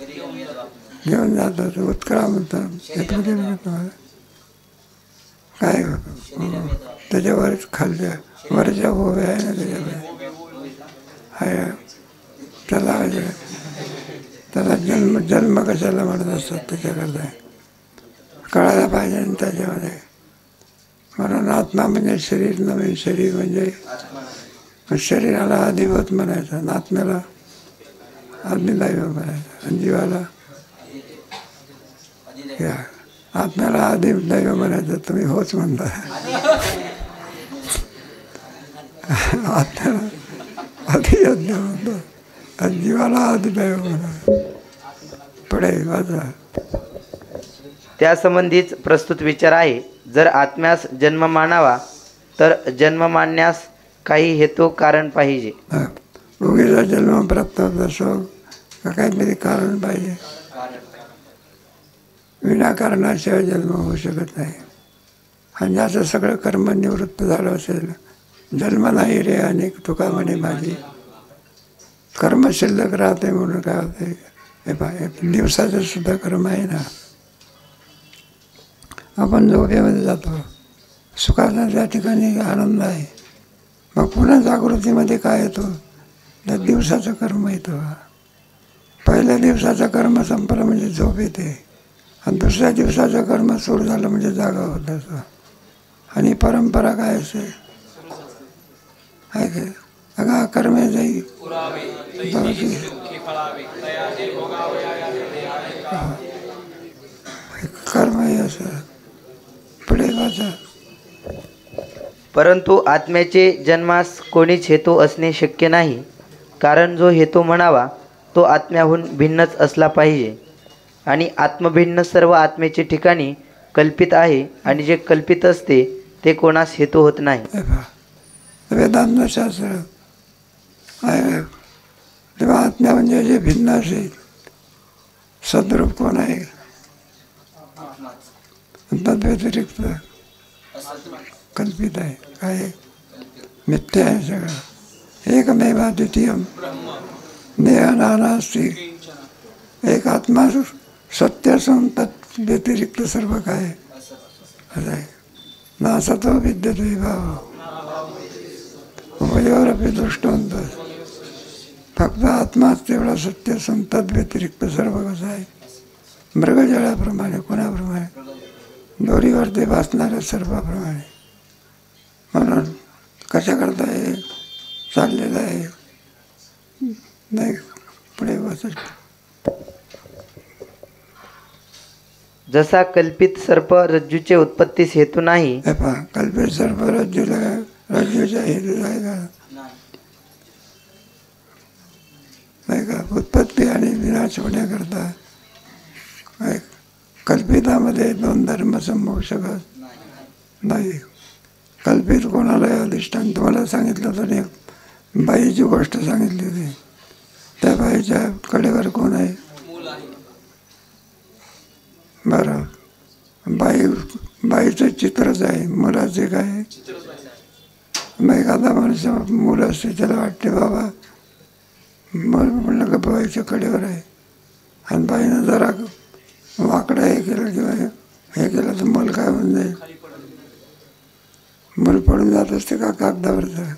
घेऊन जातो. उत्क्रामंत काय त्याच्यावर खालच्या वरच्या होवे आहे ना, त्याच्यावर आहे. त्याला जन्म कशाला म्हणत असतात? त्याच्याकरता कळायला पाहिजे ना त्याच्यामध्ये. म्हणून आत्मा म्हणजे शरीर, नवीन शरीर म्हणजे शरीराला अधिभूत म्हणायचं आणि आत्म्याला आदिदैव म्हणायचं आणि जीवाला या आत्म्याला आदिदैव म्हणायचं. तुम्ही होच म्हणता. आत्म्याला अधियज्ञ म्हणतो आणि जीवाला आदिदैव म्हणा. पुढे वाचा.
त्यासंबंधीच प्रस्तुत विचार आहे. जर आत्म्यास जन्म मानावा तर जन्म मानण्यास काही हेतू कारण पाहिजे.
उगीचा जन्म प्राप्त होत असो का काहीतरी कारण पाहिजे. विनाकारणाशिवाय जन्म होऊ शकत नाही. आणि ज्याचं सगळं कर्म निवृत्त झालं असेल, जन्म नाही रे अनेक तुका म्हणे माझी, कर्म शिल्लक राहते म्हणून काय होते. हे पाय दिवसाचं सुद्धा कर्म आहे ना. आपण झोपेमध्ये जातो, सुखाचा त्या ठिकाणी आनंद आहे. मग पुन्हा जागृतीमध्ये काय येतो, त्या दिवसाचं कर्म येतं. पहिल्या दिवसाचं कर्म संपलं म्हणजे झोप येते आणि दुसऱ्या दिवसाचं कर्म सुरू झालं म्हणजे जागा होत असं. आणि परंपरा काय असते, आहे काय अगा कर्मे जाई कर्म हे असं. पुढे वाचा.
परंतु आत्म्याचे जन्मास कोणीच हेतू असणे शक्य नाही. कारण जो हेतू म्हणावा तो आत्म्याहून भिन्नच असला पाहिजे. आणि आत्मभिन्न सर्व आत्म्याचे ठिकाणी कल्पित आहे आणि जे कल्पित असते ते कोणास हेतू होत नाही.
वेदांत शास्त्र आहे. तेव्हा आत्म्या म्हणजे जे भिन्न असेल, सद्रूप कोण आहे, तद्व्यतिरिक्त कल्पित आहे. काय मिथ्या आहे सगळं. एकमेवा द्वितीयम नेह नानास्ति. एक आत्मा सत्य असून तत् व्यतिरिक्त सर्व काय असं आहे. ना सतो विद्यते भाव उभयोरपि दृष्टांत. फक्त आत्माच तेवढा सत्य असून तद व्यतिरिक्त सर्व कसं आहे. मृगजळाप्रमाणे, कोणाप्रमाणे, दोरीवर ते भासणाऱ्या सर्वाप्रमाणे. म्हणून कशा करता हे चाललेलं आहे. नाही पुढे वाचत.
जसा कल्पित सर्प रज्जूचे उत्पत्तीस हेतू नाही.
हे पहा, कल्पित सर्प रज्जूच्या हेतू आहे का, नाही का. उत्पत्ती आणि विनाश होण्याकरता कल्पितामध्ये दोन धर्म संभवू शकत नाही. कल्पित कोणालाही अधिष्ठान. तुम्हाला सांगितलं तर एक बाईची गोष्ट सांगितली होती. त्या बाईच्या कडेवर कोण आहे, बरं, बाईचं चित्रच आहे, मुलाचे काय. मग एखादा मनुष्य मुलं असते, त्याला वाटते बाबा म्हणलं का बाईच्या कडेवर आहे. आणि बाईनं जरा वाकडं हे केलं किंवा हे केलं तर मूल काय होऊन जाईल. मूल पडून जात असते का कागदावरचं.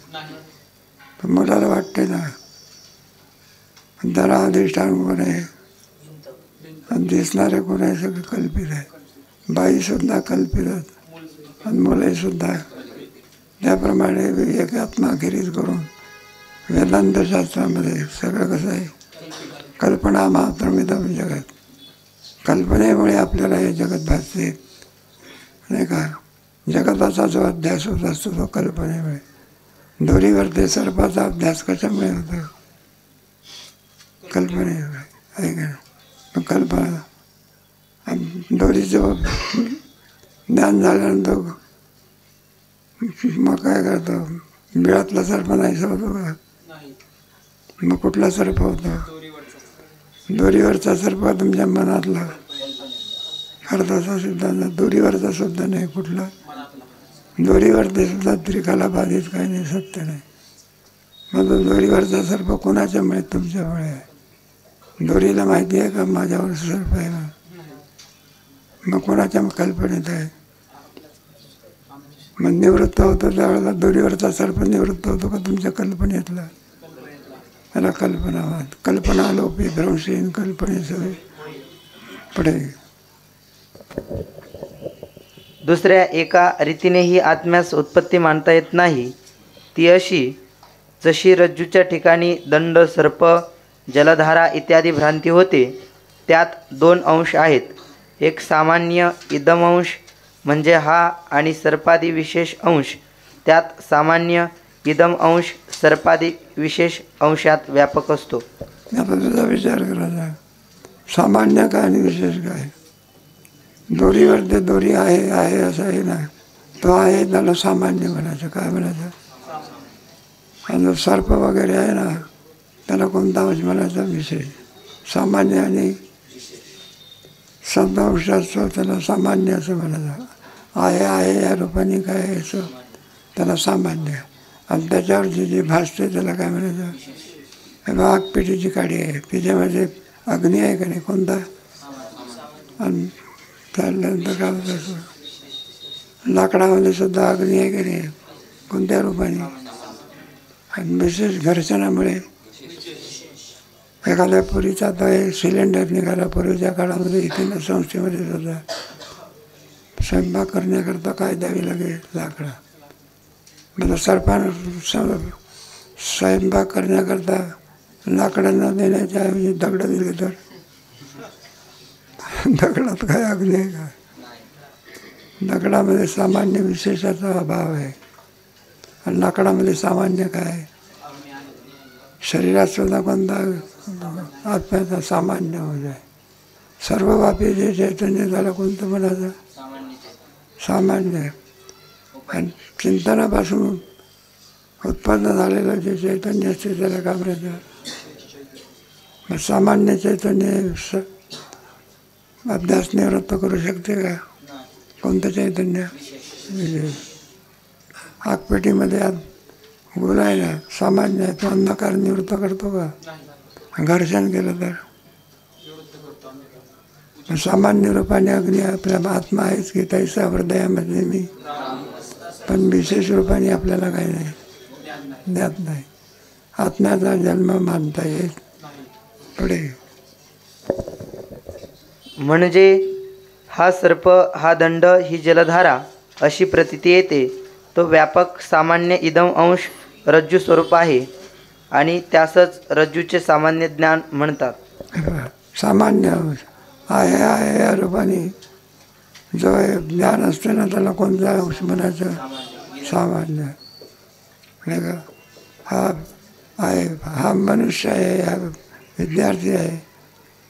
तर मुलाला वाटते ना जरा अधिष्ठान कोण आहे आणि दिसणारे कोण आहे, सगळं कल्पित आहे. बाईसुद्धा कल्पित आणि मुलंसुद्धा. त्याप्रमाणे एक आत्माखेरीज करून वेदांतशास्त्रामध्ये सगळं कसं आहे. कल्पना मात्रमिदं जगत. कल्पनेमुळे आपल्याला हे जगत भासते, नाही का. जगताचा जो अभ्यास होत असतो तो कल्पनेमुळे. दोरीवर ते सर्पाचा अभ्यास कशामुळे होतो, कल्पनेमुळे, आहे का. कल्पना दोरीचं ज्ञान झाल्यानंतर मग काय करतो, बिळातला सर्प नाहीसा होतो का. मग कुठला सर्प होतो, दोरीवरचा सर्प तुमच्या मनातला. अर्थाचा सिद्धांत दोरीवरचा सुद्धा नाही, कुठला दोरीवरती सुद्धा त्रिकाला बाधित काही नाही, सत्य नाही. मग दोरीवरचा सर्प कोणाच्यामुळे, तुमच्यामुळे आहे. दोरीला माहिती आहे का माझ्यावर सर्प आहे. मग कोणाच्या कल्पनेत आहे. मग निवृत्त होतो त्यावेळेला दोरीवरचा सर्प निवृत्त होतो का तुमच्या कल्पनेतला. त्याला कल्पना. कल्पना लोपी भ्रंशीन कल्पने सगळे. पुढे
दुसऱ्या एका रीतीनेही आत्म्यास उत्पत्ती मानता येत नाही. ती अशी, जशी रज्जूच्या ठिकाणी दंड, सर्प, जलधारा इत्यादी भ्रांती होते, त्यात दोन अंश आहेत. एक सामान्य इदम अंश म्हणजे हा आणि सर्पादी विशेष अंश. त्यात सामान्य इदम अंश सर्पादी विशेष अंशात व्यापक असतो.
आता तुझा विचार करायचा, सामान्य काय आणि विशेष काय. दोरीवर ते दोरी आहे असं आहे ना, तो आहे त्याला सामान्य म्हणायचं. काय म्हणायचं? आणि जो सर्प वगैरे आहे ना, त्याला कोणता अंश म्हणायचा? विशेष. सामान्य आणि सद्वंश असतो त्याला सामान्य असं म्हणायचं. आहे या रूपाने काय यायचं त्याला सामान्य. आणि त्याच्यावर जे भासते त्याला काय म्हणायचं? आग पेटीची काडी आहे, त्याच्यामध्ये अग्नी आहे का नाही, कोणता? आणि त्यानंतर काय होतं, लाकडामध्ये सुद्धा अग्नी आहे की नाही, कोणत्या रूपाने? आणि विशेष घर्षणामुळे एखाद्या पुरीचा आता सिलेंडर निघाला पूर्वीच्या काळामध्ये, इथे संस्थेमध्ये सुद्धा स्वयंपाक करण्याकरता काय द्यावी लागेल? लाकडं. मला सर्पानं स्वयंपाक करण्याकरता लाकडं न देण्याच्या ऐवजी दगडं दिले तर दगडात काय अग्नी आहे का? दगडामध्ये सामान्य विशेषाचा अभाव आहे. आणि लाकडामध्ये सामान्य काय? शरीरात सुद्धा कोणता आत्म्याचा सामान्य होत आहे. सर्वव्यापी जे चैतन्य त्याला कोणतं म्हणायचं? सामान्य. आणि चिंतनापासून उत्पन्न झालेलं जे चैतन्य असते त्याला काय म्हणायचं? सामान्य चैतन्य अभ्यास निवृत्त करू शकते का? कोणतं चैतन्य? आगपेटीमध्ये गुण आहे ना, सामान्य आहे, तो अंधकार निवृत्त करतो का? घर्षण केलं तर सामान्य रूपाने अग्नी आपल्या आत्मा आहेच की, तैसा हृदयामध्ये मी. पण विशेष रूपाने आपल्याला काही नाही ज्ञात नाही. आत्म्याचा जन्म मानता येईल पुढे.
म्हणजे हा सर्प, हा दंड, ही जलधारा अशी प्रतीती येते. तो व्यापक सामान्य इदम अंश रज्जू स्वरूप आहे आणि त्यासच रज्जूचे सामान्य ज्ञान म्हणतात.
सामान्य अंश आहे या रूपाने जो ज्ञान असते ना, त्याला कोणता अंश म्हणायचं? सामान्य. नाही का? हा आहे, हा मनुष्य आहे, हा विद्यार्थी आहे,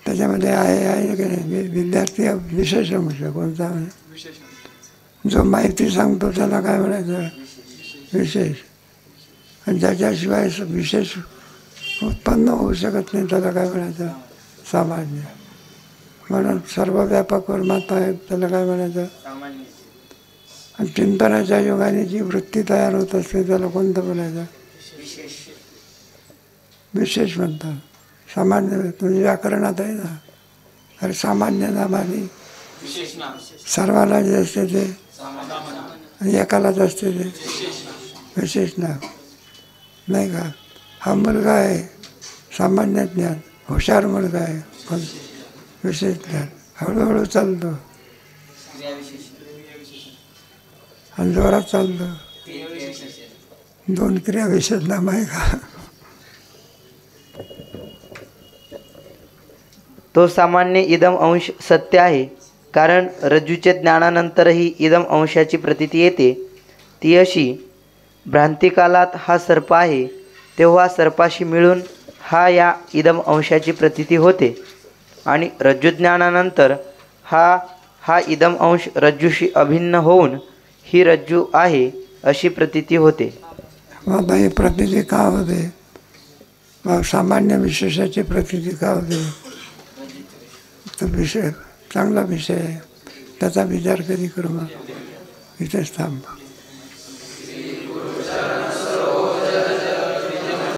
त्याच्यामध्ये आहे की नाही? विद्यार्थी विशेष अंश. कोणता? जो माहिती सांगतो त्याला काय म्हणायचं? विशेष. आणि ज्याच्याशिवाय विशेष उत्पन्न होऊ शकत नाही त्याला काय म्हणायचं? सामान्य. म्हणून सर्व व्यापक परमात्मा आहे त्याला काय म्हणायचं? आणि चिंतनाच्या योगाने जी वृत्ती तयार होत असते त्याला कोणतं म्हणायचं? विशेष म्हणतात. सामान्य म्हणजे व्याकरणात आहे ना, अरे सामान्य नामाने सर्वाला जे असते ते आणि एकालाच असते ते विशेष नाम. नाही का? हा मुलगा आहे, सामान्य ज्ञान. हुशार मुलगा आहे, पण विशेष ज्ञान. हळूहळू चालतो आणि जोरात चालतो, दोन क्रिया विशेष नाम आहे का?
तो सामान्य इदम अंश सत्य आहे, कारण रज्जूचे ज्ञानानंतरही इदम अंशाची प्रतीती येते. ती अशी: भ्रांतिकालात हा सर्प आहे, तेव्हा सर्पाशी मिळून या इदम अंशाची प्रतीती होते. आणि रज्जुज्ञानानंतर हा इदम अंश रज्जूशी अभिन्न होऊन ही रज्जू आहे अशी प्रतीती होते.
बाबा ही प्रतीती का होते? सामान्य विशेषाची प्रतीती का होते? तो विषय चांगला विषय आहे, त्याचा विचार कधी करू. मग इथेच थांब.